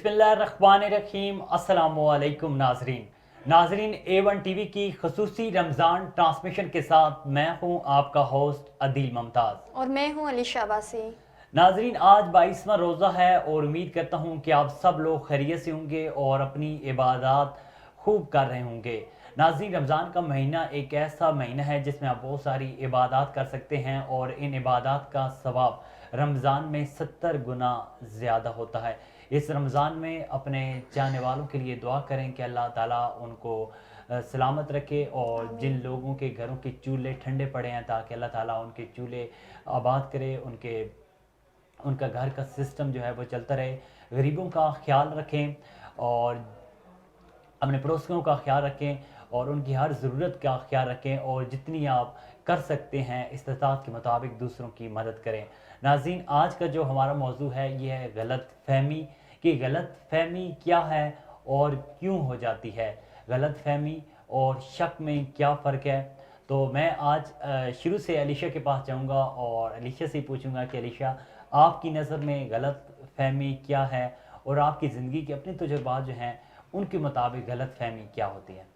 बिस्मिल्लाहिर्रहमानिर्रहीम। अस्सलामुअलैकुम नाजरीन A1 टीवी की खसूसी रमज़ान ट्रांसमिशन के साथ मैं हूं आपका होस्ट अदील मुमताज़ और मैं हूँ अलीशा अब्बासी। नाजरीन, आज 22वां रोज़ा है और उम्मीद करता हूं कि आप सब लोग खैरियत से होंगे और अपनी इबादत खूब कर रहे होंगे। नाजरीन, रमज़ान का महीना एक ऐसा महीना है जिसमें आप बहुत सारी इबादत कर सकते हैं और इन इबादत का सवाब रमज़ान में 70 गुना ज़्यादा होता है। इस रमज़ान में अपने चाहने वालों के लिए दुआ करें कि अल्लाह ताला उनको सलामत रखे और जिन आमीन। लोगों के घरों के चूल्हे ठंडे पड़े हैं ताकि अल्लाह ताला उनके चूल्हे आबाद करे, उनका घर का सिस्टम जो है वो चलता रहे। गरीबों का ख्याल रखें और अपने पड़ोसियों का ख्याल रखें और उनकी हर ज़रूरत का ख्याल रखें और जितनी आप कर सकते हैं इस्तिताअत के मुताबिक दूसरों की मदद करें। नाज़रीन, आज का जो हमारा मौजू है ये है गलत फहमी कि गलत फहमी क्या है और क्यों हो जाती है। गलत फहमी और शक में क्या फ़र्क है। तो मैं आज शुरू से अलीशा के पास जाऊंगा और अलीशा से पूछूंगा कि अलीशा, आपकी नज़र में गलत फहमी क्या है और आपकी ज़िंदगी के अपने तजुर्बात जो हैं उनके मुताबिक गलत फहमी क्या होती है।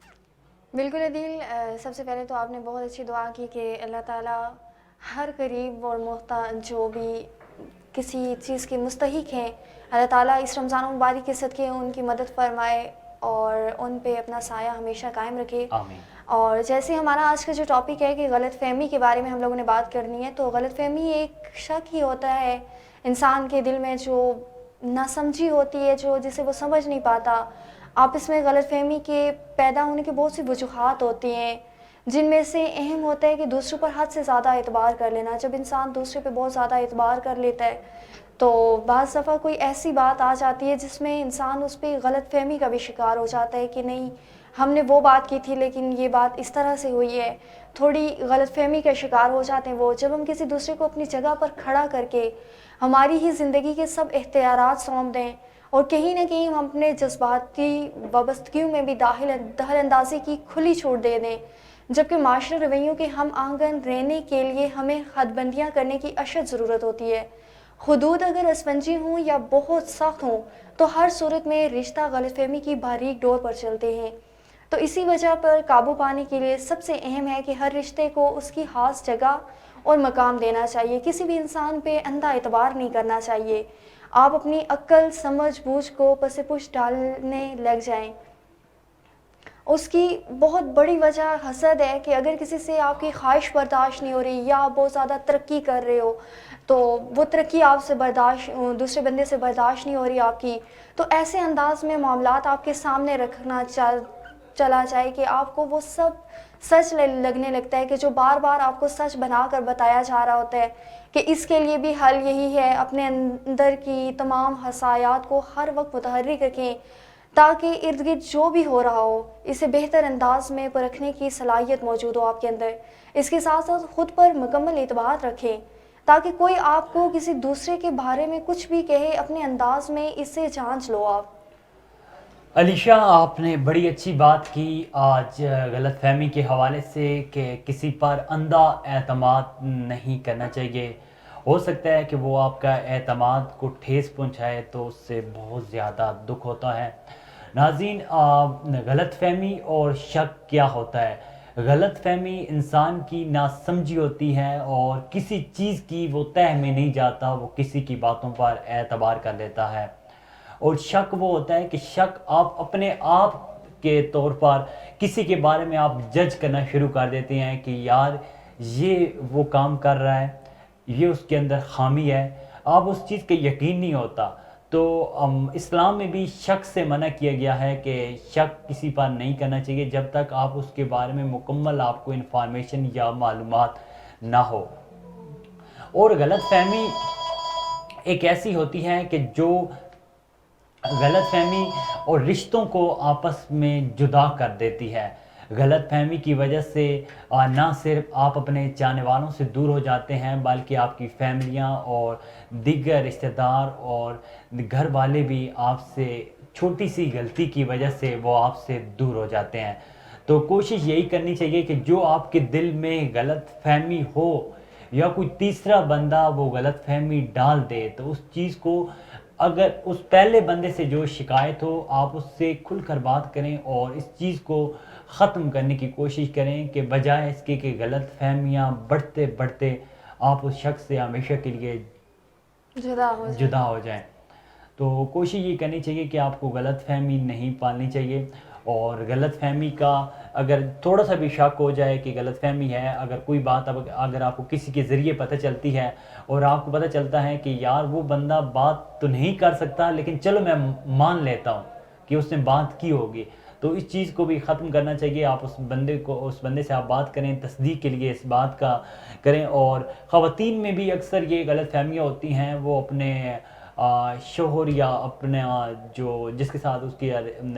बिल्कुल अदील, सबसे पहले तो आपने बहुत अच्छी दुआ की कि अल्लाह ताला हर गरीब और मोहताज जो भी किसी चीज़ के मुस्तहिक हैं, अल्लाह ताला इस रमज़ान मुबारक के सदक़े उनकी मदद फरमाए और उन पे अपना साया हमेशा कायम रखे। आमीन। और जैसे हमारा आज का जो टॉपिक है कि गलत फ़हमी के बारे में हम लोगों ने बात करनी है, तो गलत फ़हमी एक शक ही होता है इंसान के दिल में जो नासमझी होती है, जो जिसे वो समझ नहीं पाता। आपस में गलतफ़हमी के पैदा होने की बहुत सी वजूहात होती हैं, जिनमें से अहम होता है कि दूसरों पर हद से ज़्यादा एतबार कर लेना। जब इंसान दूसरे पे बहुत ज़्यादा एतबार कर लेता है तो बाज़ दफ़ा कोई ऐसी बात आ जाती है जिसमें इंसान उस पर गलतफ़हमी का भी शिकार हो जाता है कि नहीं, हमने वो बात की थी लेकिन ये बात इस तरह से हुई है। थोड़ी गलतफ़हमी का शिकार हो जाते हैं वो। जब हम किसी दूसरे को अपनी जगह पर खड़ा करके हमारी ही ज़िंदगी के सब इख्तियारात सौंप दें और कहीं न कहीं हम अपने जज़्बाती वाबस्तगियों में भी दखल अंदाज़ी की खुली छूट दे दें, जबकि माशरे रवैयों के हम आंगन रहने के लिए हमें हदबंदियाँ करने की अशद ज़रूरत होती है। हुदूद अगर असफंजी हों या बहुत सख्त हों तो हर सूरत में रिश्ता गलतफ़हमी की बारीक डोर पर चलते हैं। तो इसी वजह पर काबू पाने के लिए सबसे अहम है कि हर रिश्ते को उसकी ख़ास जगह और मकाम देना चाहिए। किसी भी इंसान पे अंधा एतबार नहीं करना चाहिए। आप अपनी अक्ल समझ बूझ को पसे-पुश डालने लग जाएं। उसकी बहुत बड़ी वजह हसद है कि अगर किसी से आपकी ख्वाहिश बर्दाश्त नहीं हो रही या आप बहुत ज़्यादा तरक्की कर रहे हो, तो वो तरक्की आपसे बर्दाश्त दूसरे बंदे से बर्दाश्त नहीं हो रही आपकी, तो ऐसे अंदाज में मामलात आपके सामने रखना चला जाए कि आपको वो सब सच लगने लगता है कि जो बार बार आपको सच बनाकर बताया जा रहा होता है कि इसके लिए भी हल यही है। अपने अंदर की तमाम हसायात को हर वक्त मुतहर्रिक रखें ताकि इर्द गिर्द जो भी हो रहा हो इसे बेहतर अंदाज में परखने की सलाहियत मौजूद हो आपके अंदर। इसके साथ साथ ख़ुद पर मुकम्मल एतबार रखें ताकि कोई आपको किसी दूसरे के बारे में कुछ भी कहे, अपने अंदाज में इसे जांच लो आप। अलीशा, आपने बड़ी अच्छी बात की आज गलतफहमी के हवाले से कि किसी पर अंधा एतमाद नहीं करना चाहिए। हो सकता है कि वो आपका एतमाद को ठेस पहुंचाए तो उससे बहुत ज़्यादा दुख होता है। नाज़रीन, गलतफहमी और शक क्या होता है। गलतफहमी इंसान की नासमझी होती है और किसी चीज़ की वो तह में नहीं जाता, वो किसी की बातों पर एतबार कर लेता है। और शक वो होता है कि शक आप अपने आप के तौर पर किसी के बारे में आप जज करना शुरू कर देते हैं कि यार ये वो काम कर रहा है, ये उसके अंदर खामी है, आप उस चीज़ के यकीन नहीं होता। तो इस्लाम में भी शक से मना किया गया है कि शक किसी पर नहीं करना चाहिए जब तक आप उसके बारे में मुकम्मल आपको इन्फॉर्मेशन या मालूमात ना हो। और गलतफहमी एक ऐसी होती है कि जो गलतफहमी और रिश्तों को आपस में जुदा कर देती है। गलतफहमी की वजह से ना सिर्फ आप अपने चाहने वालों से दूर हो जाते हैं बल्कि आपकी फैमिलियां और दीगर रिश्तेदार और घर वाले भी आपसे छोटी सी गलती की वजह से वो आपसे दूर हो जाते हैं। तो कोशिश यही करनी चाहिए कि जो आपके दिल में गलतफहमी हो या कोई तीसरा बंदा वो गलतफहमी डाल दे तो उस चीज़ को अगर उस पहले बंदे से जो शिकायत हो आप उससे खुलकर बात करें और इस चीज़ को ख़त्म करने की कोशिश करें, कि बजाय इसके कि गलत फहमियाँ बढ़ते बढ़ते आप उस शख्स से हमेशा के लिए जुदा हो जाए। जुदा हो जाएं। तो कोशिश ये करनी चाहिए कि आपको गलतफ़हमी नहीं पालनी चाहिए, और गलतफ़हमी का अगर थोड़ा सा भी शक हो जाए कि गलतफ़हमी है, अगर कोई बात अब अगर आपको किसी के ज़रिए पता चलती है और आपको पता चलता है कि यार वो बंदा बात तो नहीं कर सकता लेकिन चलो मैं मान लेता हूँ कि उसने बात की होगी, तो इस चीज़ को भी ख़त्म करना चाहिए। आप उस बंदे से आप बात करें, तस्दीक के लिए इस बात का करें। और ख़वातीन में भी अक्सर ये गलतफ़हमियाँ होती हैं, वो अपने शोहर या अपने जो जिसके साथ उसकी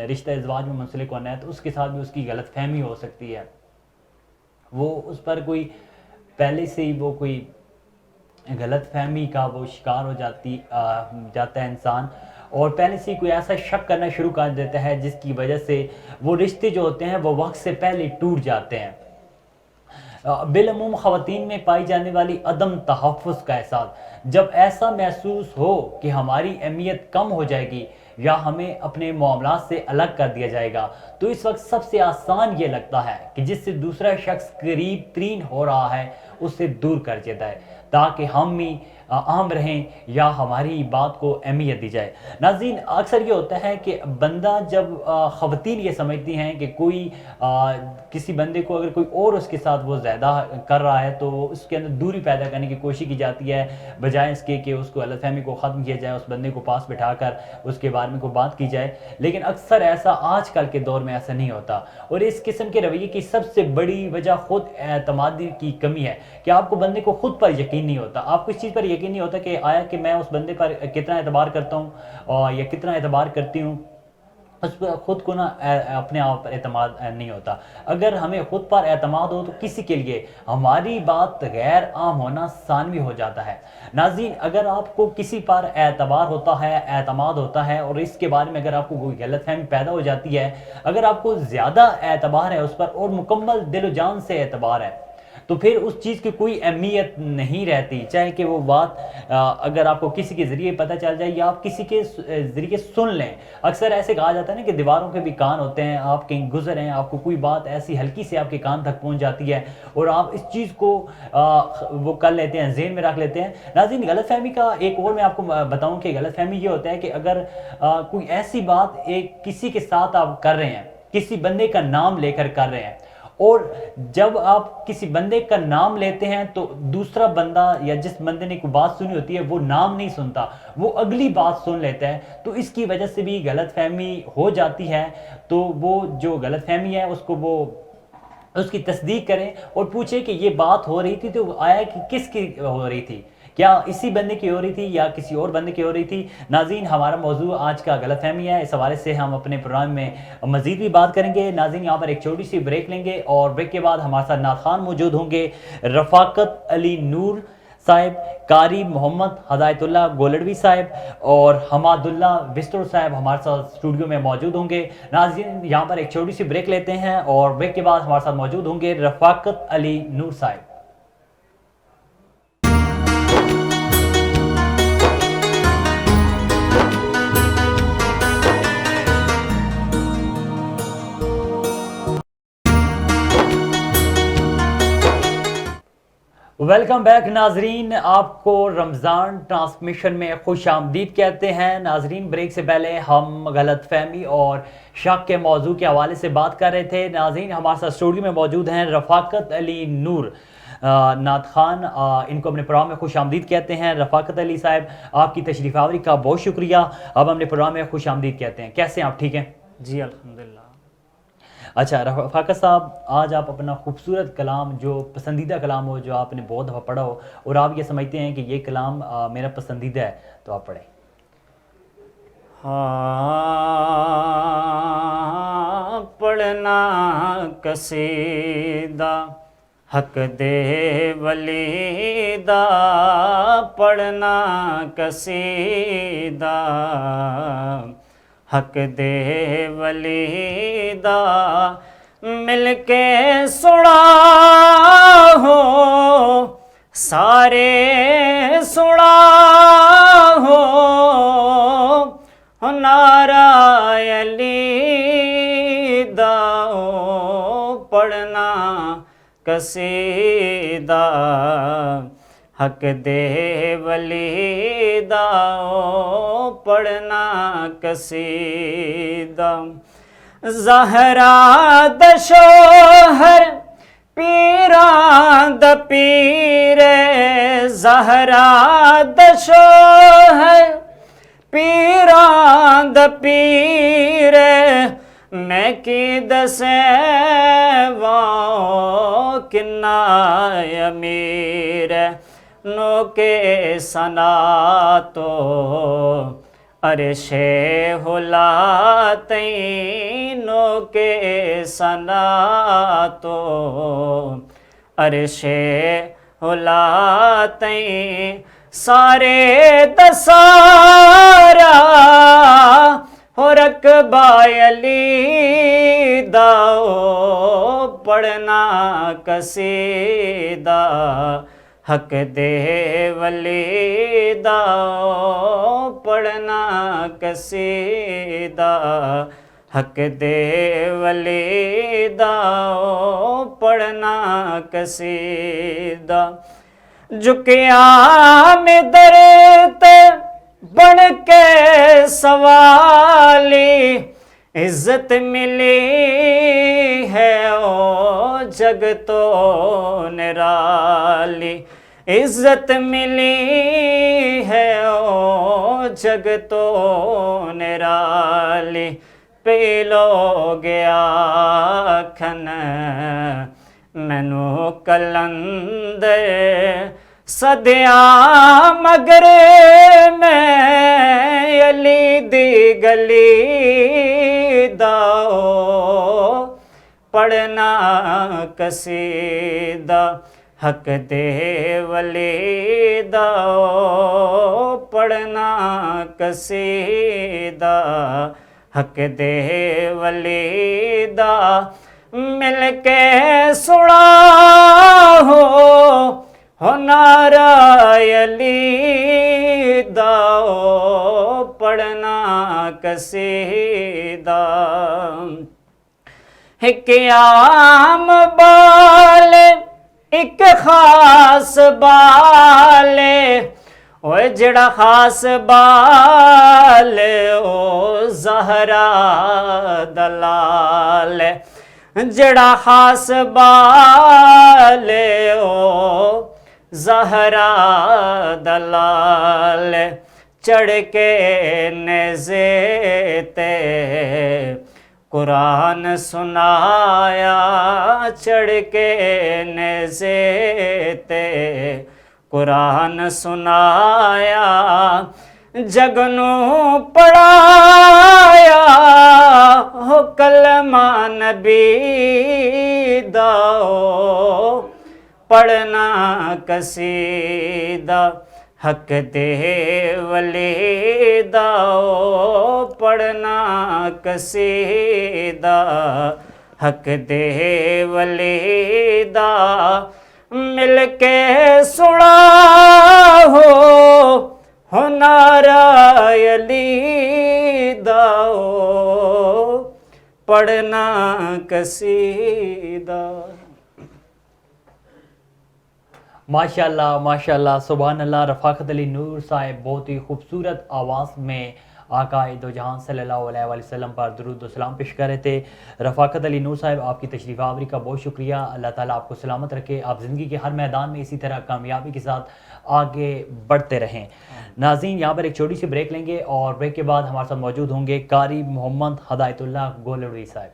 रिश्ता इज़्वाज में मुंसलिक होना है तो उसके साथ भी उसकी गलतफ़हमी हो सकती है। वो उस पर कोई पहले से ही वो कोई गलतफ़हमी का वो शिकार हो जाता है इंसान, और पहले से ही कोई ऐसा शक करना शुरू कर देता है जिसकी वजह से वो रिश्ते जो होते हैं वो वक्त से पहले टूट जाते हैं। बिलअमूम ख़वातीन में पाई जाने वाली अदम तहफ़्फ़ुज़ का एहसास, जब ऐसा महसूस हो कि हमारी अहमियत कम हो जाएगी या हमें अपने मामलात से अलग कर दिया जाएगा, तो इस वक्त सबसे आसान ये लगता है कि जिससे दूसरा शख्स करीब तरीन हो रहा है उससे दूर कर देता है, ताकि हम ही अहम रहें या हमारी बात को अहमियत दी जाए। नाज़रीन, अक्सर ये होता है कि बंदा जब ख़वातीन ये समझती हैं कि कोई किसी बंदे को अगर कोई और उसके साथ वो ज़्यादा कर रहा है तो उसके अंदर दूरी पैदा करने की कोशिश की जाती है, बजाय इसके कि उसको गलतफ़हमी को ख़त्म किया जाए, उस बंदे को पास बिठाकर उसके बारे में कोई बात की जाए। लेकिन अक्सर ऐसा आजकल के दौर में ऐसा नहीं होता, और इस किस्म के रवैये की सबसे बड़ी वजह खुद एतमादी की कमी है कि आपको बंदे को खुद पर यकीन नहीं होता। आपको इस चीज़ पर यकीन नहीं होता कि आया कि मैं उस बंदे पर कितना एतबार करता हूँ और या कितना एतबार करती हूँ, उस पर खुद को ना अपने आप पर एतमाद नहीं होता। अगर हमें खुद पर एतमाद हो तो किसी के लिए हमारी बात गैर आम होना सानवी हो जाता है। नाज़रीन, अगर आपको किसी पर एतबार होता है, एतमाद होता है, और इसके बारे में अगर आपको कोई गलतफहमी पैदा हो जाती है, अगर आपको ज़्यादा एतबार है उस पर और मुकम्मल दिल व जान से एतबार है, तो फिर उस चीज़ की कोई अहमियत नहीं रहती, चाहे कि वो बात अगर आपको किसी के ज़रिए पता चल जाए या आप किसी के ज़रिए सुन लें। अक्सर ऐसे कहा जाता है ना कि दीवारों के भी कान होते हैं, आप कहीं गुजर हैं, आपको कोई बात ऐसी हल्की से आपके कान तक पहुंच जाती है और आप इस चीज़ को वो कर लेते हैं, ज़हन में रख लेते हैं। नाज़रीन, गलतफहमी का एक और मैं आपको बताऊं कि गलतफहमी ये होता है कि अगर कोई ऐसी बात एक किसी के साथ आप कर रहे हैं, किसी बंदे का नाम लेकर कर रहे हैं, और जब आप किसी बंदे का नाम लेते हैं तो दूसरा बंदा या जिस बंदे ने कोई बात सुनी होती है वो नाम नहीं सुनता, वो अगली बात सुन लेता है, तो इसकी वजह से भी गलतफहमी हो जाती है। तो वो जो गलतफहमी है उसको वो उसकी तस्दीक करें और पूछें कि ये बात हो रही थी तो आया कि किसकी हो रही थी, क्या इसी बंदे की हो रही थी या किसी और बंदे की हो रही थी। नाज़रीन, हमारा मौजू आज का गलतफहमी है, इस हवाले से हम अपने प्रोग्राम में मज़ीद भी बात करेंगे। नाज़रीन, यहाँ पर एक छोटी सी ब्रेक लेंगे और ब्रेक के बाद हमारे साथ नात खान मौजूद होंगे, रफ़ाकत अली नूर साहिब, कारी मोहम्मद हदायतुल्लाह गोलड़वी साहब और हमादुल्लाह विस्तर साहब हमारे साथ स्टूडियो में मौजूद होंगे। नाज़रीन, यहाँ पर एक छोटी सी ब्रेक लेते हैं और ब्रेक के बाद हमारे साथ मौजूद होंगे रफ़ाकत अली नूर साहब। वेलकम बैक नाजरीन, आपको रमज़ान ट्रांसमिशन में खुश आमदीद कहते हैं। नाजरीन, ब्रेक से पहले हम गलतफहमी और शक के मौजू के हवाले से बात कर रहे थे। नाजरीन, हमारे साथ स्टूडियो में मौजूद हैं रफ़ाकत अली नूर नात खान, इनको अपने प्रोग्राम में खुश आमदीद कहते हैं। रफ़ाकत अली साहब, आपकी तशरीफ़ आवरी का बहुत शुक्रिया। अब अपने प्रोग्राम में खुश आमदीद कहते हैं। कैसे हैं आप, ठीक हैं? जी अल्हम्दुलिल्लाह। अच्छा रफ़ाकत साहब, आज आप अपना खूबसूरत कलाम, जो पसंदीदा कलाम हो, जो आपने बहुत दफ़ा पढ़ा हो और आप ये समझते हैं कि ये कलाम मेरा पसंदीदा है, तो आप पढ़ें। हाँ, पढ़ना कसीदा हक दे वलीदा, पढ़ना कसीदा हक दे वलीदा, मिलके सुना हो सारे सुना हो, पढ़ना कसीदा हक दे वली दा ओ पढ़ना कसीदा ज़हरा दशोहर पीरां द पीरे ज़हरा दशोहर पीरां द पीरे मैं की दसे वाओ किन्ना अमीर नो के सना तो अरशे होला तैनो के सना तो अरशे होला तई सारे दसारा हो रकबा अली दाओ पढ़ना कसीदा हक दे वली दाओ पढ़ना कसीदा हक दे वली दाओ पढ़ना कसीदा झुकिया में दरते बन के सवाली इज्जत मिली है ओ जग तो निराली इज्जत मिली है ओ जग तो निराली पी लो गया खन मैनू कलंदर सदिया मगर मैं अली दी गली दाओ पढ़ना कसीदा हक दे वली दाओ पढ़ना कसीदा हक दे वली दा मिल के सुना हो नारायली दाओ पढ़ना कसीदा एक आम बाल एक खास बाले ओए जड़ा खास बाल ओ ज़हरा दलाल जड़ा खास बाल ओ ज़हरा दलाल चढ़ के नेज़े ते कुरान सुनाया चढ़ के नेज़े ते कुरान सुनाया जगनू पढ़ाया हो कलमा नबी दाओ पढ़ना कसीदा हक दे वली दाओ पढ़ना कसीदा हक दे वली दा मिल के सुना हो नारायली दाओ पढ़ना कसीदा। माशाल्लाह माशाल्लाह सुभान अल्लाह। रफ़ाकत अली नूर साहब बहुत ही खूबसूरत आवाज़ में आकाए दो जहां सल्लल्लाहु अलैहि वसल्लम पर दुरूद व सलाम पेश कर रहे थे। रफ़ाकत अली नूर साहब आपकी तशरीफ़ आवरी का बहुत शुक्रिया। अल्लाह ताला आपको सलामत रखे, आप ज़िंदगी के हर मैदान में इसी तरह कामयाबी के साथ आगे बढ़ते रहें। नाज़रीन यहाँ पर एक छोटी सी ब्रेक लेंगे और ब्रेक के बाद हमारे साथ मौजूद होंगे कारी मोहम्मद हदायतुल्लाह गोलड़वी साहब।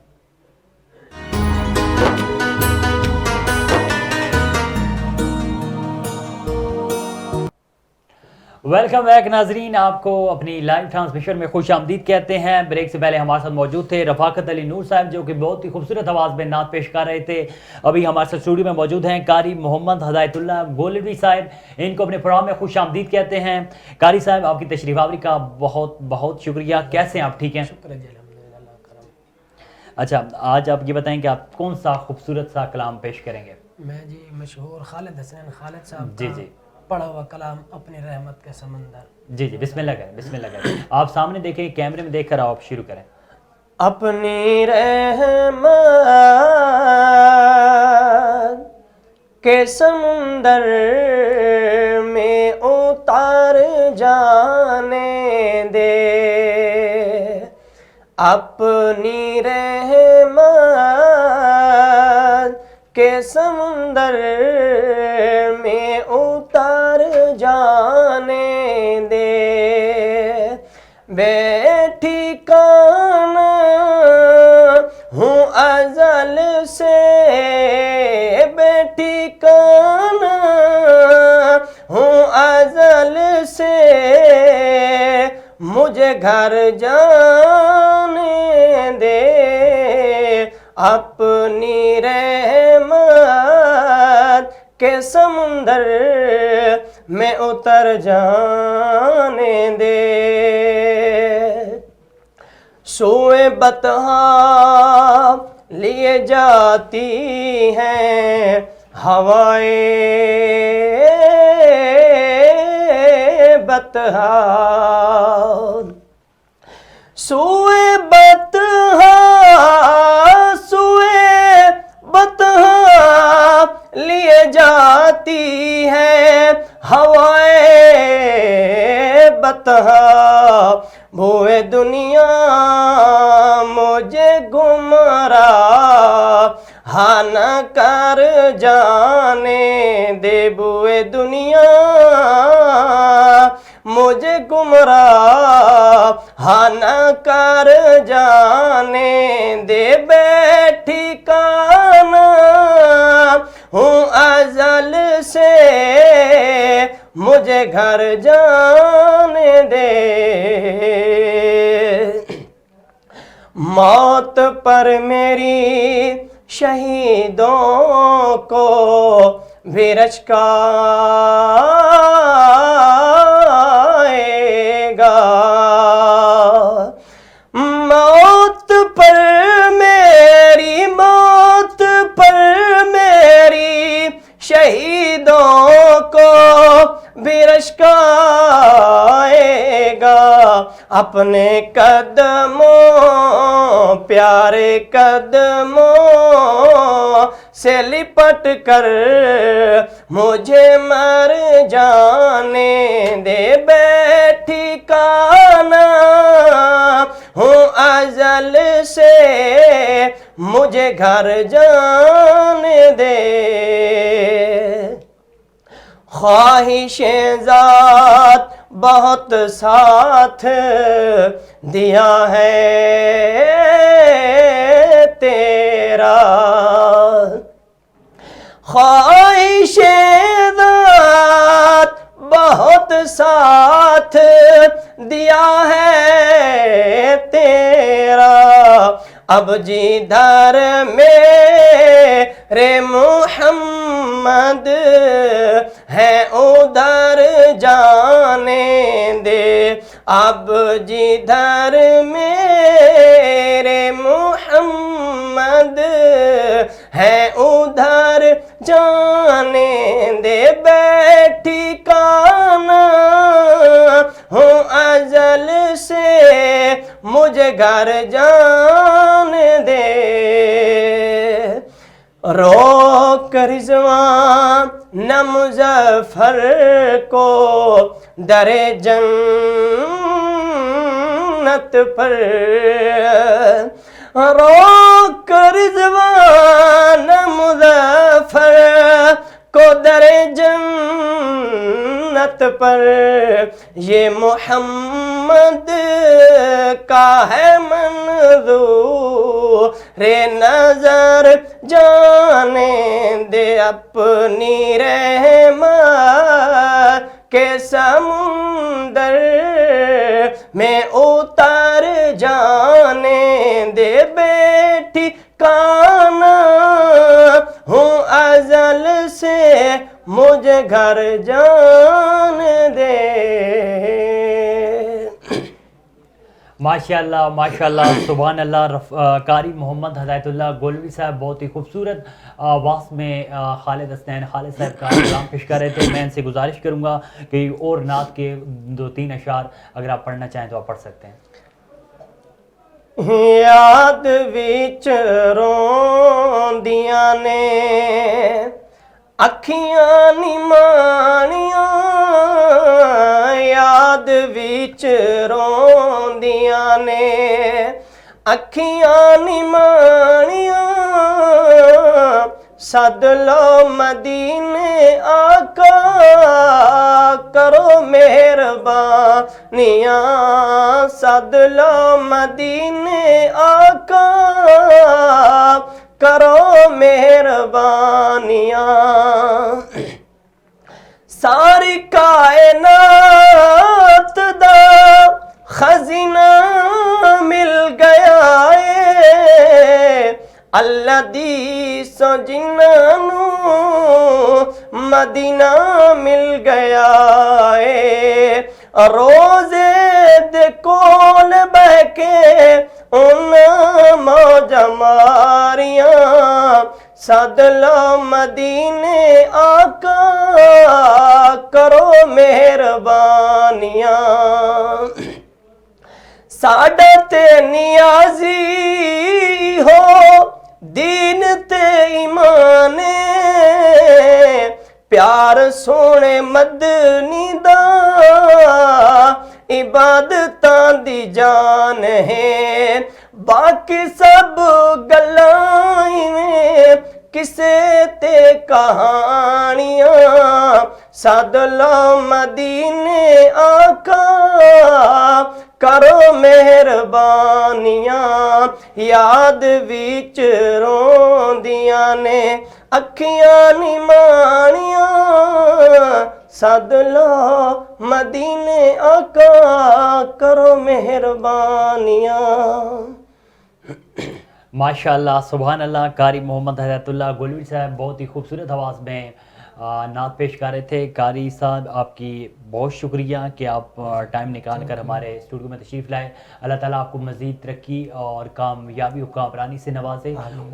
वेलकम बैक नाजरीन, आपको अपनी लाइव ट्रांसमिशन में खुश आमदीद कहते हैं। ब्रेक से पहले हमारे साथ मौजूद थे रफ़ाकत अली नूर साहब जो कि बहुत ही खूबसूरत आवाज़ में नात पेश कर रहे थे। अभी हमारे साथ स्टूडियो में मौजूद हैं कारी मोहम्मद हदायतुल्लाह गोलड़वी साहब, इनको अपने प्रोग्राम में खुश आमदीद कहते हैं। कारी साहब आपकी तशरीफ़ आवरी का बहुत बहुत शुक्रिया। कैसे हैं आप, ठीक हैं? अच्छा, आज आप ये बताएं कि आप कौन सा खूबसूरत सा कलाम पेश करेंगे? मैं जी मशहूर खालिद हसैन खालिद साहब जी जी पढ़ा हुआ कलाम अपनी रहमत के समंदर। जी जी बिस्मिल्लाह करें, बिस्मिल्लाह करें। आप सामने देखें, कैमरे में देखकर आप शुरू करें। अपनी रहमत के समुंदर में उतार जाने दे, अपनी रहमत के समुंदर में उतार जाने दे। बेठिकाना हूँ अज़ल से, बेठिकाना हूँ अज़ल से, मुझे घर जाने दे, अपनी रहमत के समुंदर में उतर जाने दे। सोए बतहा लिए जाती हैं हवाएं बतहा, सोए बतहा, सोए बतहा लिए जाती हैं हवाएं बतहा, भोए दुनिया मुझे गुमराह न कर जाने दे, बोए दुनिया मुझे गुमराह न कर जाने दे। बेठिकाना हूँ अज़ल से, मुझे घर जाने दे। मौत पर मेरी शहीदों को भी रचकाएगा, मौत पर मेरी, मौत पर मेरी शहीदों को भी रचकाएगा, अपने कदमों प्यारे कदमों से लिपट कर मुझे मर जाने दे। बेठिकाना हूँ अज़ल से, मुझे घर जाने दे। ख्वाहिशें ज़ात बहुत साथ दिया है तेरा, ख्वाहिशें ज़ात बहुत साथ दिया है तेरा, अब जिधर मेरे मोहम्मद है उधर जाने दे, अब जिधर मेरे मोहम्मद है उधर जाने दे। बेठिकाना हूँ अज़ल से, मुझे घर जाने दे। रोक रिज़वान न मुज़फ़्फ़र को दरे जन्नत पर, रोक रिज़वान न मुज़फ़्फ़र को दरे जन्नत पर, ये मोहम्मद का है मंज़ूर रे नज़र जाने दे, अपनी रहमत के समुंदर में उतर जाने दे। बेठिकाना हूँ अज़ल से, मुझे घर जाने दे। माशाल्लाह माशाल्लाह सुभान अल्लाह। कारी मोहम्मद हदायतुल्लाह गोलवी साहब बहुत ही खूबसूरत आवाज़ में खालिद हसनैन खालिद साहब का कलाम पेश कर रहे थे। मैं इनसे गुजारिश करूँगा कि और नात के 2-3 अशार अगर आप पढ़ना चाहें तो आप पढ़ सकते हैं। याद विच रोंदियां ने ਅੱਖੀਆਂ ਨਿਮਾਣੀਆਂ ਯਾਦ ਵਿੱਚ ਰੋਂਦੀਆਂ ਨੇ ਅੱਖੀਆਂ ਨਿਮਾਣੀਆਂ सद लो मदीने आका करो मेहरबानियाँ सद लो मदीने आका करो मेहरबानियाँ सारी कायनात दा खजीना मिल गया है अल्लाह दी सो जिन्नू मदीना मिल गया है रोजे दे कोल बह के उन मौज मारियां सद लो मदीने आका करो मेहरबानियां साडा ते नियाजी हो दीन ते ईमाने प्यार सोने मदनी दा इबादतां दी जान है बाकी सब गल्लां में किसे ते कहानियां सद लो मदीने आका करो मेहरबानियां याद विच रोंदियां ने अखियां निमाणियां सद लो मदीने आका करो मेहरबानियां। माशाल्लाह सुभान अल्लाह। कारी मोहम्मद हदायतुल्लाह गोलवी साहब बहुत ही खूबसूरत आवाज़ में नात पेश कर रहे थे। कारी साहब आपकी बहुत शुक्रिया कि आप टाइम निकाल कर हमारे स्टूडियो में तशरीफ़ लाए। अल्लाह ताला आपको मज़ीद तरक्की और कामयाबी और कामरानी से नवाजे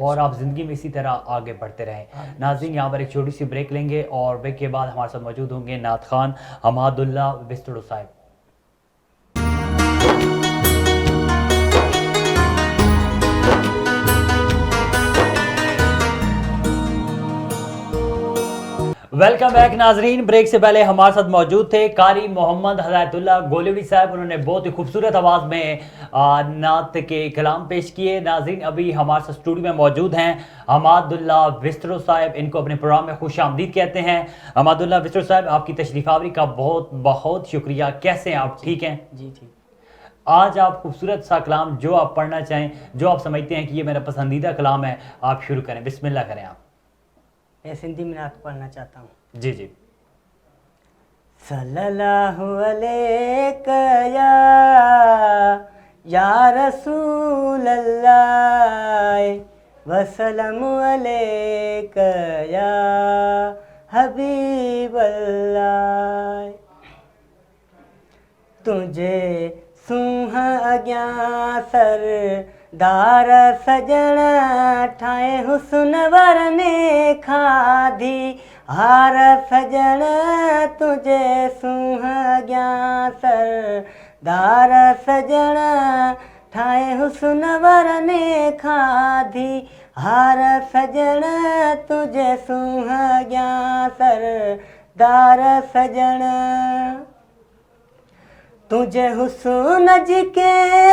और आप ज़िंदगी में इसी तरह आगे बढ़ते रहें। नाज़रीन यहाँ पर एक छोटी सी ब्रेक लेंगे और ब्रेक के बाद हमारे साथ मौजूद होंगे नात खान हमादुल्लाह विस्तड़ो साहब। वेलकम बैक नाजरीन। ब्रेक से पहले हमारे साथ मौजूद थे कारी मोहम्मद हदायतुल्लाह गोलवी साहब। उन्होंने बहुत ही खूबसूरत आवाज़ में नात के कलाम पेश किए। नाजरीन अभी हमारे साथ स्टूडियो में मौजूद हैं हमादुल्लाह विस्तड़ो साहब। इनको अपने प्रोग्राम में खुश आमदीद कहते हैं। हमादुल्लाह विस्तड़ो साहब आपकी तशरीफ़ आवरी का बहुत बहुत शुक्रिया। कैसे हैं आप? ठीक हैं जी ठीक। आज आप खूबसूरत सा कलाम जो आप पढ़ना चाहें, जो आप समझते हैं कि ये मेरा पसंदीदा कलाम है, आप शुरू करें। बिस्मिल्लाह करें आप। मैं सिंधी में नात पढ़ना चाहता हूँ। जी जी। सल्लल्लाहु अलैका या रसूल अल्लाह वसल्लम अलैका या हबीब अल्लाह। तुझे सुहाग्या सरदार सजण ठाए हुस्न वरने खाधी हार सजण तुझे सुहाग्या सरदार सजण ठाए हुस्न वरने खाधी हार सजण तुझे सुहाग्या सरदार सजण। तुझे हुस्न जी के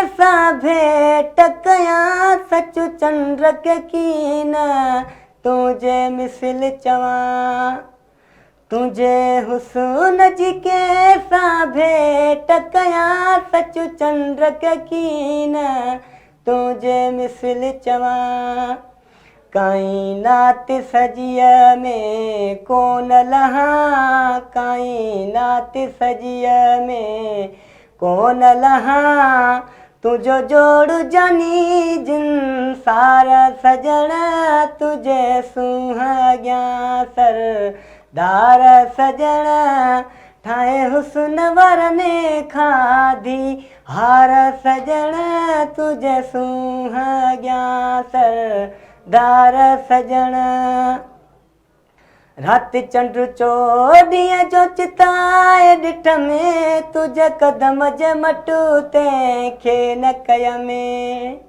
सा भेट कया सचु चंद्र के कीन तुझे मिसल चवा। तुझे हुस्न जी के सा भेट कया सचु चंद्र के कीन तुझे मिसल चवा। कायनात सजिया में कौन लहा कायनात सजिया में कौन लहा तुझो जोड़ जानी जिन सारा सजण तुझे सुहाग्या सरदार सजण ठाए हुस्न वरने खाधी हार सजण तुझे सुहाग्या सरदार सजण। रात चंड चोॾीअ जो चिताए ॾिठ में तुझे कदम जे मटू तंहिंखे न कय में।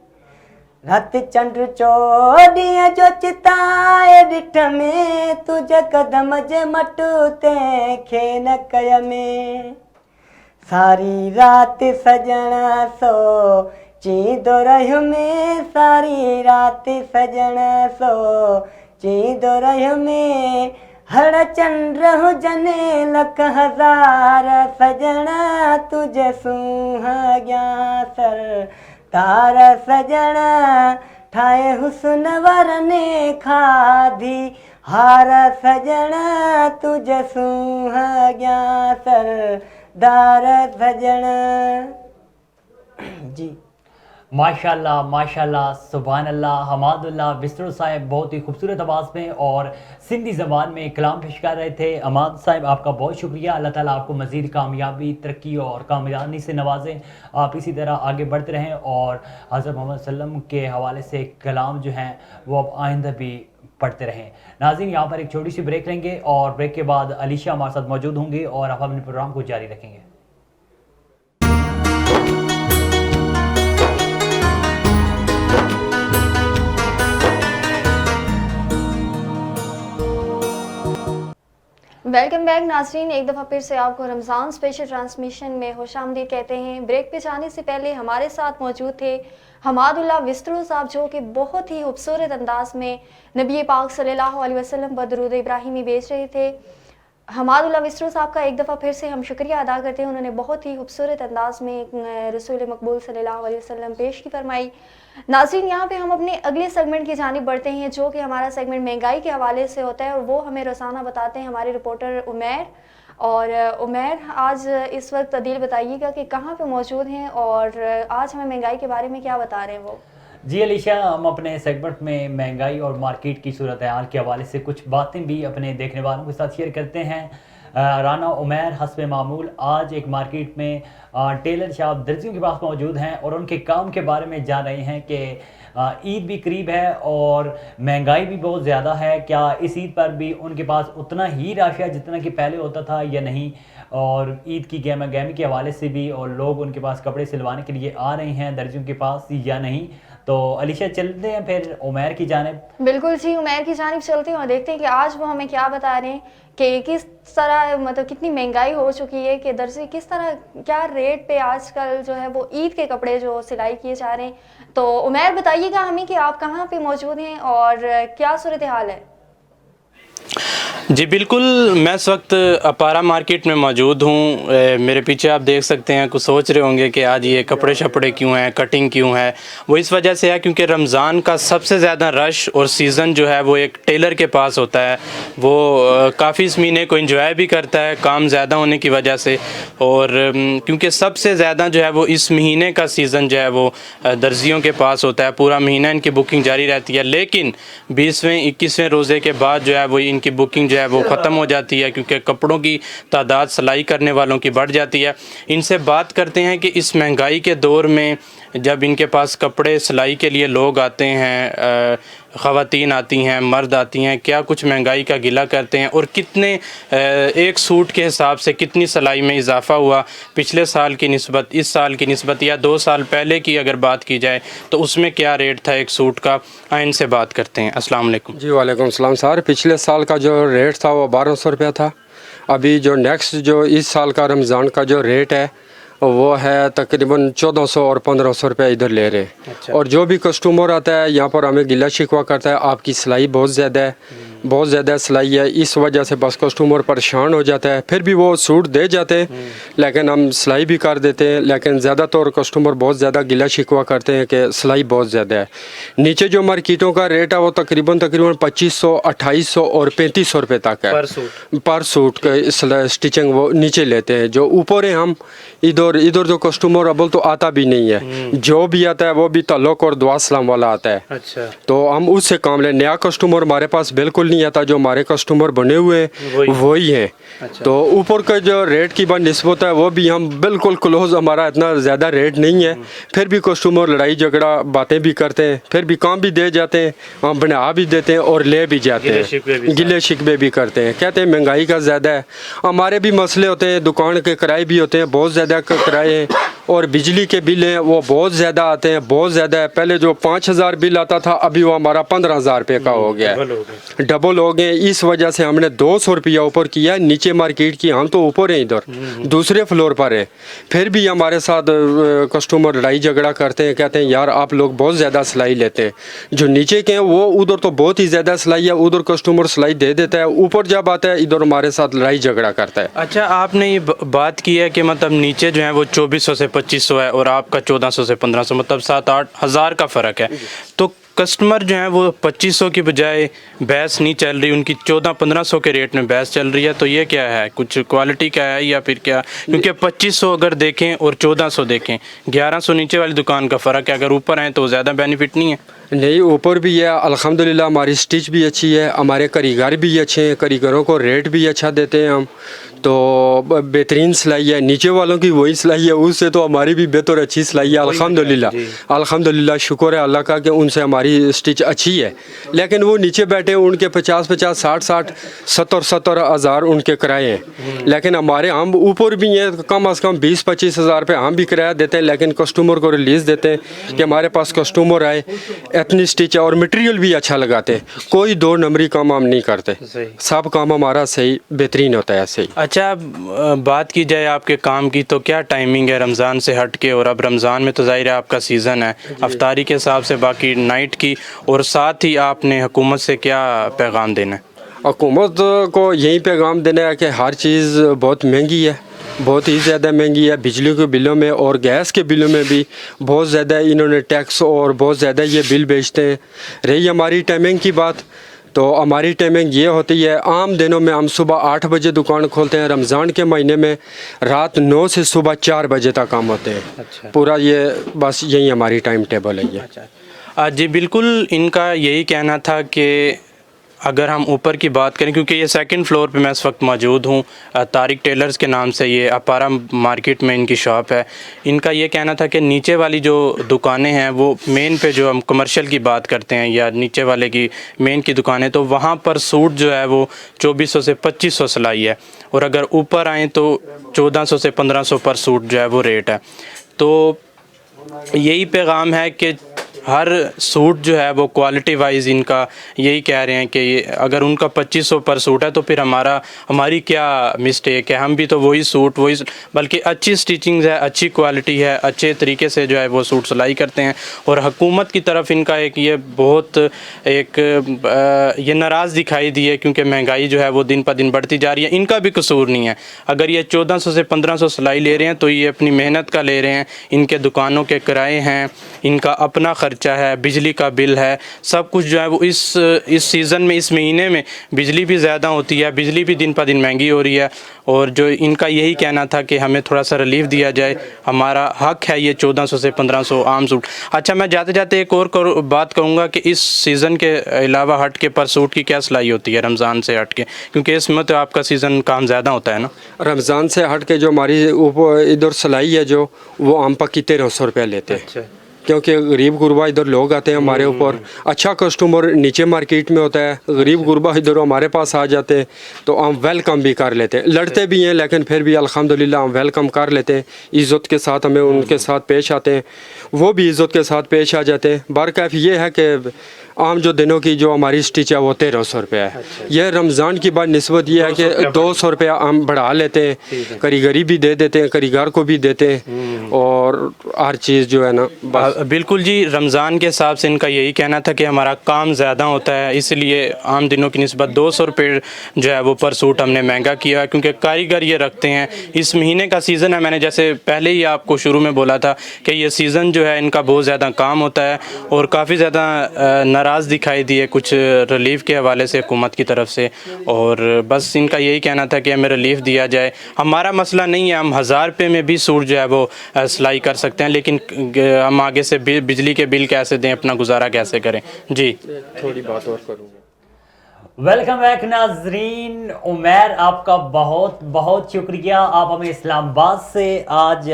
रात चंड चोॾीअ जो चिताए ॾिठ में तुझे कदम जे मटू तंहिंखे न कय में सारी रात सजण सो चींदो रहियो में सारी रात सजण सो चींदो रहियो में हर चंद्र हुजने लख हज़ार सजण तुझे सुहागिया सर तार सजण ठाहे हुस्न वरने खाधी हार सजण तुझे सुहागिया सर दार सजण जी। माशाल्लाह माशाल्लाह सुभान अल्लाह। हमादुल्लाह बिस्रो साहब बहुत ही खूबसूरत आवाज़ में और सिंधी ज़बान में कलाम पेश कर रहे थे। हमाद साहब आपका बहुत शुक्रिया। अल्लाह ताला आपको मज़ीद कामयाबी, तरक्की और कामयाबी से नवाजें। आप इसी तरह आगे बढ़ते रहें और हज़रत मोहम्मद सल्लम के हवाले से कलाम जो हैं वो अब आइंदा भी पढ़ते रहें। नाज़रीन, यहाँ पर एक छोटी सी ब्रेक लेंगे और ब्रेक के बाद अलीशा हमारे साथ मौजूद होंगे और आप अपने प्रोग्राम को जारी रखेंगे। वेलकम बैक नाज़रीन, एक दफ़ा फिर से आपको रमज़ान स्पेशल ट्रांसमिशन में खुशामदीद कहते हैं। ब्रेक पे जाने से पहले हमारे साथ मौजूद थे हमादुल्लाह विस्त्रो साहब, जो कि बहुत ही खूबसूरत अंदाज में नबी पाक सल्लल्लाहु अलैहि वसल्लम पर दुरूद इब्राहिमी भेज रहे थे। हमादुल्लाह विस्त्रो साहब का एक दफ़ा फिर से हम शुक्रिया अदा करते हैं। उन्होंने बहुत ही खूबसूरत अंदाज में रसूल मकबूल सल्लल्लाहु अलैहि वसल्लम पेश की फरमाई। नाज़रीन, यहाँ पे हम अपने अगले सेगमेंट की जानिब बढ़ते हैं, जो कि हमारा सेगमेंट महंगाई के हवाले से होता है और वो हमें रोज़ाना बताते हैं हमारे रिपोर्टर उमैर। और उमैर, आज इस वक्त अदील बताइएगा कि कहाँ पे मौजूद हैं और आज हमें महंगाई के बारे में क्या बता रहे हैं वो। जी अलीशा, हम अपने सेगमेंट में महंगाई और मार्केट की सूरत हाल के हवाले से कुछ बातें भी अपने देखने वालों के साथ शेयर करते हैं। राना उमैर हस्ब मामूल आज एक मार्केट में टेलर शॉप दर्जियों के पास मौजूद हैं और उनके काम के बारे में जान रहे हैं कि ईद भी करीब है और महंगाई भी बहुत ज़्यादा है। क्या इस ईद पर भी उनके पास उतना ही रश है जितना कि पहले होता था या नहीं, और ईद की गहमा गहमी के हवाले से भी, और लोग उनके पास कपड़े सिलवाने के लिए आ रहे हैं दर्जियों के पास या नहीं। तो अलीशा, चलते हैं फिर उमैर की जानिब। बिल्कुल जी, उमैर की जानिब चलते हैं और देखते हैं कि आज वो हमें क्या बता रहे हैं कि किस तरह, मतलब कितनी महंगाई हो चुकी है कि दर्जी किस तरह क्या रेट पे आजकल जो है वो ईद के कपड़े जो सिलाई किए जा रहे हैं। तो उमैर, बताइएगा हमें कि आप कहाँ पे मौजूद हैं और क्या सूरत हाल है। जी बिल्कुल, मैं इस वक्त अपारा मार्केट में मौजूद हूँ। मेरे पीछे आप देख सकते हैं, कुछ सोच रहे होंगे कि आज ये कपड़े शपड़े क्यों हैं, कटिंग क्यों है। वो इस वजह से है क्योंकि रमज़ान का सबसे ज़्यादा रश और सीज़न जो है वो एक टेलर के पास होता है। वो काफ़ी इस महीने को एंजॉय भी करता है काम ज़्यादा होने की वजह से, और क्योंकि सबसे ज़्यादा जो है वो इस महीने का सीज़न जो है वो दर्जियों के पास होता है। पूरा महीना इनकी बुकिंग जारी रहती है, लेकिन 20वें 21वें रोज़े के बाद जो है वो इनकी बुकिंग जो है वो ख़त्म हो जाती है क्योंकि कपड़ों की तादाद सिलाई करने वालों की बढ़ जाती है। इनसे बात करते हैं कि इस महंगाई के दौर में जब इनके पास कपड़े सिलाई के लिए लोग आते हैं, ख़वातीन आती हैं, मर्द आती हैं, क्या कुछ महंगाई का गिला करते हैं और कितने एक सूट के हिसाब से कितनी सिलाई में इजाफ़ा हुआ पिछले साल की निस्बत, इस साल की निस्बत, या 2 साल पहले की अगर बात की जाए तो उसमें क्या रेट था एक सूट का। आइन से बात करते हैं। अस्सलाम वालेकुम। जी वालेकुम सलाम सर। पिछले साल का जो रेट था वो 1200 रुपया था। अभी जो नेक्स्ट जो इस साल का रमज़ान का जो रेट है वो है तकरीबन 1400 और 1500 रुपये इधर ले रहे हैं। अच्छा। और जो भी कस्टमर आता है यहाँ पर हमें गिला शिकवा करता है, आपकी सिलाई बहुत ज़्यादा है, बहुत ज़्यादा सिलाई है, इस वजह से बस कस्टमर परेशान हो जाता है। फिर भी वो सूट दे जाते हैं लेकिन हम सिलाई भी कर देते हैं, लेकिन ज़्यादातर कस्टमर बहुत ज़्यादा गिला शिकवा करते हैं कि सिलाई बहुत ज़्यादा है। नीचे जो मार्केटों का रेट है वो तकरीबन 2500, 2800 और 3500 रुपये तक है पर सूट का स्टिचिंग वो नीचे लेते हैं। जो ऊपर है हम इधर जो कस्टमर अबल तो आता भी नहीं है, जो भी आता है वो भी तल्लुक और दुआ सलाम वाला आता है। अच्छा। तो हम उससे काम ले, नया कस्टमर हमारे पास बिल्कुल नहीं आता, जो हमारे कस्टमर बने हुए हैं वही हैं। अच्छा। तो ऊपर का जो रेट की निस्बत है वो भी हम बिल्कुल क्लोज, हमारा इतना ज़्यादा रेट नहीं है। फिर भी कस्टमर लड़ाई झगड़ा बातें भी करते हैं, फिर भी काम भी दे जाते हैं, हम बना भी देते हैं और ले भी जाते हैं, गिले शिकवे भी करते हैं। कहते हैं महंगाई का ज़्यादा है, हमारे भी मसले होते हैं, दुकान के किराए भी होते हैं, बहुत ज़्यादा किराए हैं और बिजली के बिल हैं वो बहुत ज़्यादा आते हैं, बहुत ज़्यादा है। पहले जो 5,000 बिल आता था अभी वो हमारा 15,000 रुपये का हो गया है, डबल हो गए। इस वजह से हमने 200 रुपया ऊपर किया नीचे मार्केट की। हम तो ऊपर हैं, इधर दूसरे फ्लोर पर है, फिर भी हमारे साथ कस्टमर लड़ाई झगड़ा करते हैं, कहते हैं यार आप लोग बहुत ज़्यादा सिलाई लेते हैं। जो नीचे के हैं वो उधर तो बहुत ही ज़्यादा सिलाई है, उधर कस्टमर सिलाई दे देता है, ऊपर जब आता है इधर हमारे साथ लड़ाई झगड़ा करता है। अच्छा, आपने ये बात की है कि मतलब नीचे जो है वो 2400 से 2500 है और आपका 1400 से 1500, मतलब 7-8 हज़ार का फ़र्क है। तो कस्टमर जो है वो 2500 की बजाय बहस नहीं चल रही, उनकी 1400-1500 के रेट में बहस चल रही है। तो ये क्या है, कुछ क्वालिटी का है या फिर क्या? क्योंकि 2500 अगर देखें और 1400 देखें, 1100 नीचे वाली दुकान का फ़र्क है। अगर ऊपर आए तो ज़्यादा बेनिफिट नहीं है? नहीं, ऊपर भी है अल्हम्दुलिल्लाह, हमारी स्टिच भी अच्छी है, हमारे कारीगर भी अच्छे हैं, कारीगरों को रेट भी अच्छा देते हैं हम, तो बेहतरीन सिलाई है। नीचे वालों की वही सिलाई है, उससे तो हमारी भी बेहतर अच्छी सिलाई है अल्हम्दुलिल्लाह। अल्हम्दुलिल्लाह, शुक्र है अल्लाह का कि उनसे हमारी स्टिच अच्छी है। लेकिन वो नीचे बैठे उनके 50-50, 60-60, 70-70 हज़ार उनके किराए हैं, लेकिन हमारे हम ऊपर भी हैं, कम से कम 20-25 हज़ार रुपये हम भी किराया देते हैं, लेकिन कस्टमर को रिलीज़ देते हैं कि हमारे पास कस्टमर आए, इतनी स्टिच है और मटेरियल भी अच्छा लगाते हैं। कोई 2 नंबरी काम हम नहीं करते, सब काम हमारा सही बेहतरीन होता है सही। अच्छा, बात की जाए आपके काम की तो क्या टाइमिंग है रमज़ान से हट के? और अब रमज़ान में तो ज़ाहिर है आपका सीज़न है अफ्तारी के हिसाब से, बाकी नाइट की, और साथ ही आपने हुकूमत से क्या पैगाम देना है? हुकूमत को यही पैगाम देना है कि हर चीज़ बहुत महंगी है, बहुत ही ज़्यादा महंगी है। बिजली के बिलों में और गैस के बिलों में भी बहुत ज़्यादा इन्होंने टैक्स और बहुत ज़्यादा ये बिल बेचते हैं। रही हमारी टाइमिंग की बात, तो हमारी टाइमिंग ये होती है, आम दिनों में हम सुबह 8 बजे दुकान खोलते हैं, रमज़ान के महीने में रात 9 से सुबह 4 बजे तक काम होते हैं। अच्छा। पूरा ये बस यही हमारी टाइम टेबल है ये। अच्छा जी, बिल्कुल इनका यही कहना था कि अगर हम ऊपर की बात करें, क्योंकि ये सेकंड फ्लोर पे मैं इस वक्त मौजूद हूँ, तारिक टेलर्स के नाम से ये अपारा मार्केट में इनकी शॉप है। इनका ये कहना था कि नीचे वाली जो दुकानें हैं वो मेन पे, जो हम कमर्शियल की बात करते हैं या नीचे वाले की मेन की दुकानें, तो वहाँ पर सूट जो है वो 2400 से 2500 सिलाई है, और अगर ऊपर आएँ तो 1400 से 1500 पर सूट जो है वो रेट है। तो यही पैगाम है कि हर सूट जो है वो क्वालिटी वाइज इनका यही कह रहे हैं कि ये अगर उनका 2500 पर सूट है तो फिर हमारी क्या मिस्टेक है, हम भी तो वही सूट बल्कि अच्छी स्टिचिंग है, अच्छी क्वालिटी है, अच्छे तरीके से जो है वो सूट सिलाई करते हैं। और हुकूमत की तरफ इनका एक ये बहुत ये नाराज़ दिखाई दी है, क्योंकि महंगाई जो है वो दिन पर दिन बढ़ती जा रही है। इनका भी कसूर नहीं है, अगर ये 1400 से 1500 सिलाई ले रहे हैं तो ये अपनी मेहनत का ले रहे हैं, इनके दुकानों के किराए हैं, इनका अपना खर्चा है, बिजली का बिल है, सब कुछ जो है वो इस सीज़न में, इस महीने में बिजली भी ज़्यादा होती है, बिजली भी दिन पर दिन महंगी हो रही है। और जो इनका यही कहना था कि हमें थोड़ा सा रिलीफ दिया जाए, हमारा हक है ये 1400 से 1500 आम सूट। अच्छा, मैं जाते जाते एक और बात कहूँगा कि इस सीज़न के अलावा हट के पर सूट की क्या सिलाई होती है रमज़ान से हट के, क्योंकि इसमें तो आपका सीज़न काम ज़्यादा होता है ना? रमज़ान से हट के जो हमारी इधर सिलाई है जो, वो आम पक्की 1300 रुपया लेते हैं। अच्छा। क्योंकि गरीब गुरबा इधर लोग आते हैं हमारे ऊपर, अच्छा कस्टमर नीचे मार्केट में होता है, गरीब गुरबा इधर हमारे पास आ जाते हैं तो हम वेलकम भी कर लेते हैं, लड़ते भी हैं लेकिन फिर भी अल्हम्दुलिल्लाह हम वेलकम कर लेते हैं, इज़्ज़त के साथ हमें उनके साथ पेश आते हैं, वो भी इज़्ज़त के साथ पेश आ जाते हैं। बरकैफ ये है कि आम जो दिनों की जो हमारी स्टिच है वो 1300 रुपया है। यह रमज़ान की बात निस्बत ये है कि 200 रुपया हम बढ़ा लेते हैं, कारीगरी भी दे देते हैं, कारीगर को भी देते हैं, और हर चीज़ जो है ना बिल्कुल जी, रमज़ान के हिसाब से इनका यही कहना था कि हमारा काम ज़्यादा होता है, इसलिए आम दिनों की निस्बत 200 रुपये जो है वो पर सूट हमने महंगा किया है, क्योंकि कारीगर ये रखते हैं। इस महीने का सीज़न है, मैंने जैसे पहले ही आपको शुरू में बोला था कि ये सीज़न जो है इनका बहुत ज़्यादा काम होता है, और काफ़ी ज़्यादा नाराज़ दिखाई दिए कुछ रिलीफ़ के हवाले से हुकूमत की तरफ से, और बस इनका यही कहना था कि हमें रिलीफ़ दिया जाए। हमारा मसला नहीं है, हम 1000 रुपये में भी सूट जो है वो सिलाई कर सकते हैं, लेकिन हम आगे से बिजली के बिल कैसे दें, अपना गुजारा कैसे करें। जी, थोड़ी बात और करूँगा। वेलकम बैक नाजरीन, उमैर आपका बहुत बहुत शुक्रिया। आप हमें इस्लामाबाद से आज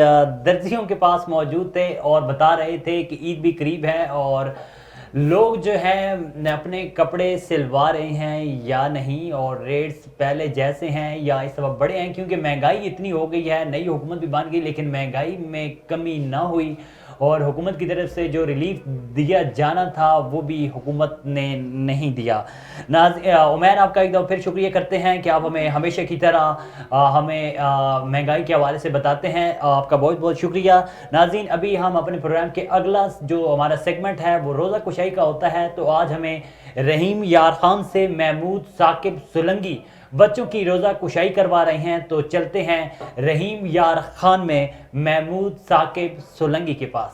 दर्जियों के पास मौजूद थे और बता रहे थे कि ईद भी करीब है और लोग जो है अपने कपड़े सिलवा रहे हैं या नहीं, और रेट्स पहले जैसे हैं या इस वक्त बढ़े हैं, क्योंकि महंगाई इतनी हो गई है। नई हुकूमत भी बन गई लेकिन महंगाई में कमी ना हुई, और हुकूमत की तरफ से जो रिलीफ दिया जाना था वो भी हुकूमत ने नहीं दिया। उमैर, आपका एक दफ़ा फिर शुक्रिया करते हैं कि आप हमें हमेशा की तरह हमें महंगाई के हवाले से बताते हैं। आपका बहुत बहुत शुक्रिया। नाज़रीन, अभी हम अपने प्रोग्राम के अगला जो हमारा सेगमेंट है वो रोज़ा कुशाई का होता है। तो आज हमें रहीम यार खान से महमूद साकिब सोलंकी बच्चों की रोज़ा कुशाई करवा रहे हैं। तो चलते हैं रहीम यार खान में महमूद साकिब सोलंकी के पास।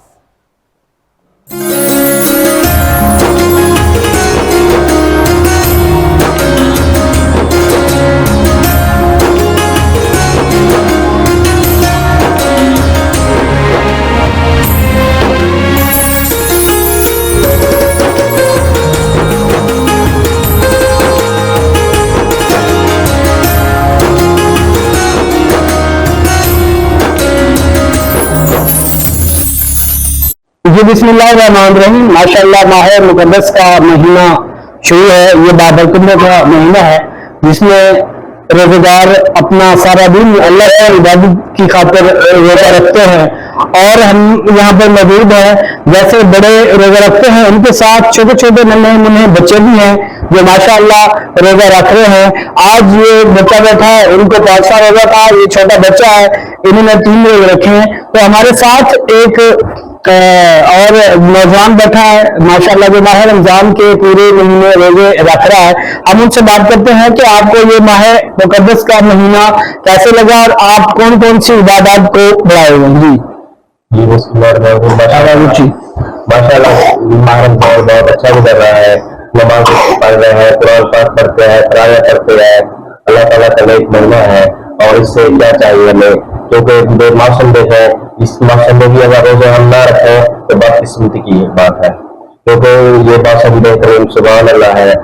जी बिस्मिल्लाहिर्रहमानिर्रहीम। माशाअल्लाह माह मुक़द्दस का महीना शुरू है। ये बाबरकत का महीना है जिसमें रोज़ेदार अपना सारा दिन अल्लाह की इबादत की खातिर रोज़ा रखते हैं, और हम यहाँ पर मौजूद हैं। जैसे बड़े रोज़ा रखते हैं उनके साथ छोटे छोटे नन्हे मुन्ने बच्चे भी हैं जो माशाअल्लाह रोज़ा रख रहे हैं। आज ये बच्चा बैठा है, उनको 5 साल रोज़ा था, ये छोटा बच्चा है, इन्होंने 3 रोज़े रखे हैं। तो हमारे साथ एक और नौजवान बैठा है माशाअल्लाह जो माह रमजान के पूरे महीने रोजे रख रहा है। हम उनसे बात करते हैं कि आपको ये माह मुक़द्दस का महीना कैसे लगा और आप कौन कौन सी इबादत को बढ़ाए हुए हैं। जी माशाअल्लाह माह रमजान बहुत अच्छा गुजर रहा है। नमाज पढ़ रहे हैं, कुरान पाक पढ़ते हैं, तरावीह पढ़ते हैं। अल्लाह ताला का एक महीना है और इससे क्या चाहिए हमें, क्योंकि जो मौसम देखो इस मौसम में भी अगर रोजे हम ना रखें तो बदकिस्मती की बात है, क्योंकि ये मौसम बेहतरीन सुभान अल्लाह है।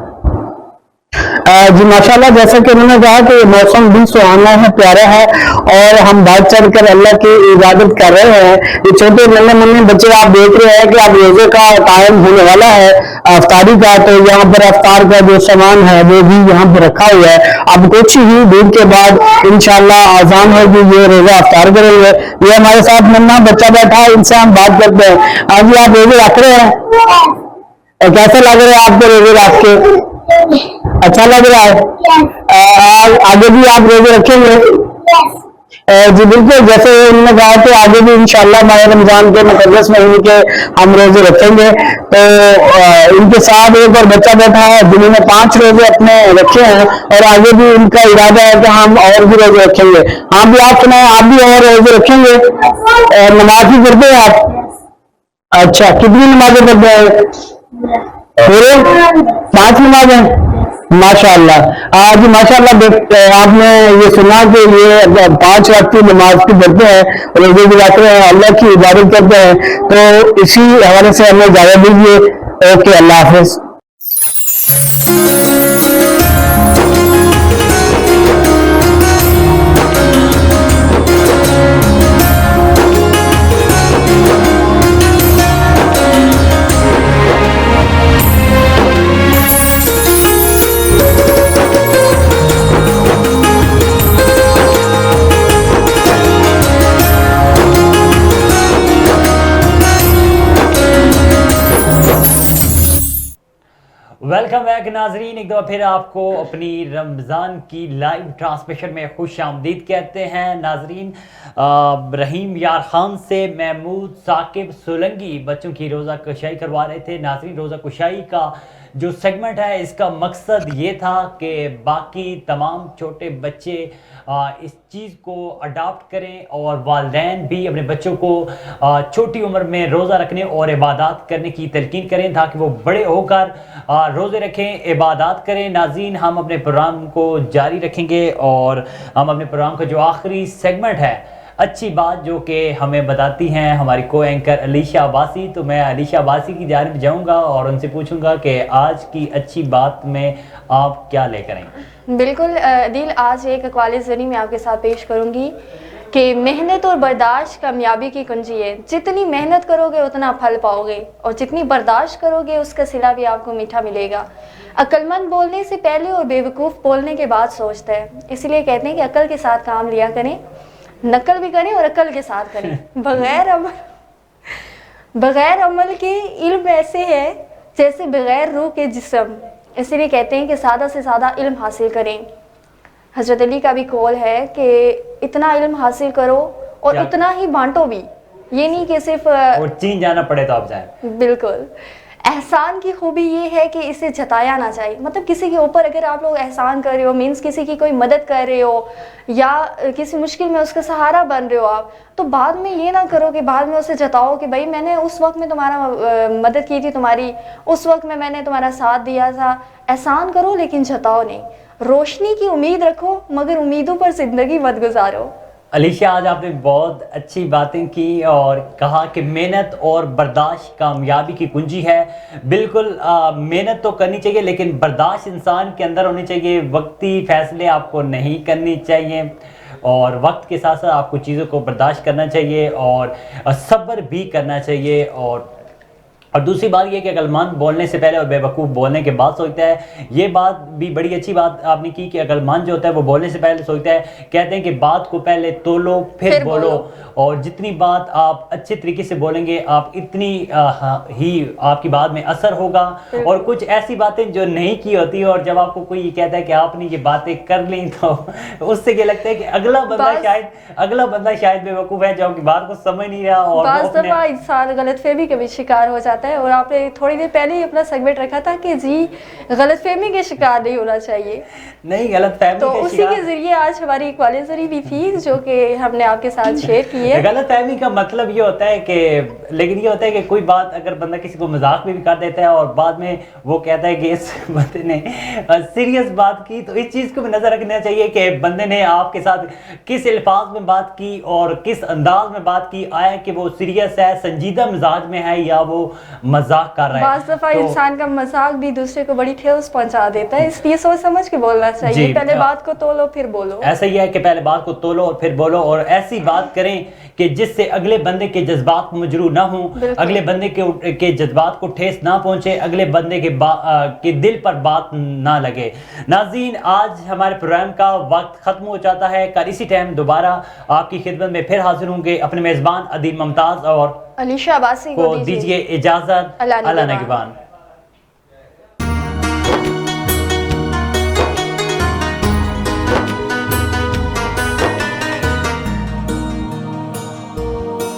जी माशाल्लाह, जैसा कि उन्होंने कहा कि मौसम भी सुहाना है, प्यारा है, और हम बढ़ चढ़ कर अल्लाह की इबादत कर रहे हैं। ये छोटे नन्हे मुन्ने बच्चे आप देख रहे हैं कि अब रोजे का टाइम होने वाला है अफ्तारी का, तो यहाँ पर अफ्तार का जो सामान है वो भी यहाँ पर रखा हुआ है। अब कुछ ही देर के बाद इंशाल्लाह आजान होगी, ये रोजा अफ्तार करेंगे। ये हमारे साथ नन्हा बच्चा बैठा है, इनसे हम बात करते हैं। आज आप रोजे रख रहे हैं, कैसे लग रहे हैं आपको रोजे रख के? अच्छा लग रहा है। आगे भी आप रोजे रखेंगे? जी बिल्कुल, जैसे उन्होंने कहा कि आगे भी इंशाल्लाह माह रमजान के मुक़द्दस महीने के हम रोजे रखेंगे। तो इनके साथ एक और बच्चा बैठा है जिन्होंने 5 रोजे अपने रखे हैं, और आगे भी उनका इरादा है कि हम और भी रोजे रखेंगे। हाँ भी आप सुनाए, आप भी और रोजे रखेंगे? नमाज भी पढ़ते हैं आप? अच्छा, कितनी नमाजें पढ़ते हैं? पूरे 5 नमाजें माशाअल्लाह। आज माशाअल्लाह आपने ये सुना कि ये 5 वक्त की नमाज की पढ़ते हैं, रोजे भी रखते हैं, अल्लाह की इबादत करते हैं। तो इसी हवाले से हमें इजाजत दीजिए। ओके, अल्लाह हाफिज। वेलकम बैक नाजरीन, एक दफ़ा फिर आपको अपनी रमज़ान की लाइव ट्रांसमिशन में खुश आमदीद कहते हैं। नाजरीन, रहीम यार खान से महमूद साकिब सोलंकी बच्चों की रोज़ा कुशाई करवा रहे थे। नाजरीन, रोज़ा कुशाई का जो सेगमेंट है इसका मकसद ये था कि बाकी तमाम छोटे बच्चे इस चीज़ को अडॉप्ट करें, और वालिदैन भी अपने बच्चों को छोटी उम्र में रोज़ा रखने और इबादत करने की तलकीन करें, ताकि वो बड़े होकर रोज़े रखें, इबादत करें। नाज़रीन, हम अपने प्रोग्राम को जारी रखेंगे, और हम अपने प्रोग्राम का जो आखिरी सेगमेंट है अच्छी बात, जो कि हमें बताती हैं हमारी को एंकर अलीशा अब्बासी। तो मैं अलीशा अब्बासी की जानिब जाऊंगा और उनसे पूछूंगा कि आज की अच्छी बात में आप क्या लेकर आएंगे। बिल्कुल दिल, आज एक अक़वाल ज़नी मैं आपके साथ पेश करूंगी कि मेहनत और बर्दाश्त कामयाबी की कुंजी है। जितनी मेहनत करोगे उतना फल पाओगे, और जितनी बर्दाश्त करोगे उसका सिला भी आपको मीठा मिलेगा। अक्लमंद बोलने से पहले और बेवकूफ़ बोलने के बाद सोचता है, इसलिए कहते हैं कि अकल के साथ काम लिया करें, नकल भी करें और अकल के साथ करें। बग़ैर अमल के इल्म ऐसे है जैसे बग़ैर रूह के जिस्म, इसलिए कहते हैं कि ज़्यादा से ज़्यादा इल्म हासिल करें। हज़रत अली का भी कौल है कि इतना इल्म हासिल करो और उतना ही बांटो भी, ये नहीं कि सिर्फ और चीन जाना पड़े तो आप जाएं। बिल्कुल। एहसान की खूबी ये है कि इसे जताया ना चाहिए। मतलब किसी के ऊपर अगर आप लोग एहसान कर रहे हो, मीन्स किसी की कोई मदद कर रहे हो या किसी मुश्किल में उसका सहारा बन रहे हो आप, तो बाद में ये ना करो कि बाद में उसे जताओ कि भाई मैंने उस वक्त में तुम्हारा मदद की थी, तुम्हारी उस वक्त में मैंने तुम्हारा साथ दिया था। एहसान करो लेकिन जताओ नहीं। रोशनी की उम्मीद रखो मगर उम्मीदों पर ज़िंदगी मत गुजारो। अलीशा, आज आपने बहुत अच्छी बातें की और कहा कि मेहनत और बर्दाश्त कामयाबी की कुंजी है। बिल्कुल, मेहनत तो करनी चाहिए लेकिन बर्दाश्त इंसान के अंदर होनी चाहिए। वक्ती फैसले आपको नहीं करनी चाहिए और वक्त के साथ साथ आपको चीज़ों को बर्दाश्त करना चाहिए और सब्र भी करना चाहिए। और दूसरी बात ये कि अक्लमंद बोलने से पहले और बेवकूफ़ बोलने के बाद सोचता है। ये बात भी बड़ी अच्छी बात आपने की कि अक्लमंद जो होता है वो बोलने से पहले सोचता है। कहते हैं कि बात को पहले तोलो फिर बोलो, और जितनी बात आप अच्छे तरीके से बोलेंगे आप इतनी ही आपकी बात में असर होगा। और कुछ ऐसी बातें जो नहीं की होती और जब आपको कोई ये कहता है कि आपने ये बातें कर ली तो उससे ये लगता है कि अगला बंदा शायद बेवकूफ़ है जो आपकी बात को समझ नहीं रहा। और बाज़ दफ़ा इंसान गलतफहमी का भी शिकार हो जाता है। और आपने थोड़ी देर पहले ही अपना सेगमेंट रखा था कि जी गलतफहमी के शिकार नहीं होना चाहिए। नहीं, गलतफहमी तो उसी के जरिए आज हमारी एक वॉलंटरी भी थी जो कि हमने आपके साथ शेयर की है। गलतफहमी का मतलब ये होता है कि, लेकिन ये होता है कि कोई बात अगर बंदा किसी को मजाक में भी कर देता है और बाद में वो कहता है कि इस बंदे ने सीरियस बात की, तो इस चीज़ को भी नज़र रखना चाहिए कि बंदे ने आपके साथ किस अल्फाज में बात की और किस अंदाज में बात की। आया कि वो सीरियस है, संजीदा मिजाज में है या वो मजाक कर रहा है। बाज़ दफ़ा इंसान का मजाक भी दूसरे को बड़ी ठेस पहुंचा देता है, इसलिए सोच समझ के बोलना चाहिए। पहले बात को तोलो फिर बोलो। ऐसा ही है कि पहले बात को तोलो और फिर बोलो, और ऐसी बात करें कि जिससे अगले बंदे के जज्बात मजरूह ना हो, अगले बंदे के जज्बात को ठेस ना पहुंचे, अगले बंदे के दिल पर बात ना लगे। नाज़रीन, आज हमारे प्रोग्राम का वक्त ख़त्म हो जाता है। कल इसी टाइम दोबारा आपकी खिदमत में फिर हाजिर होंगे। अपने मेज़बान अदील मुमताज़ और अलीशा अब्बासी को दीजिए इजाज़त। अल्लाह निगहबान।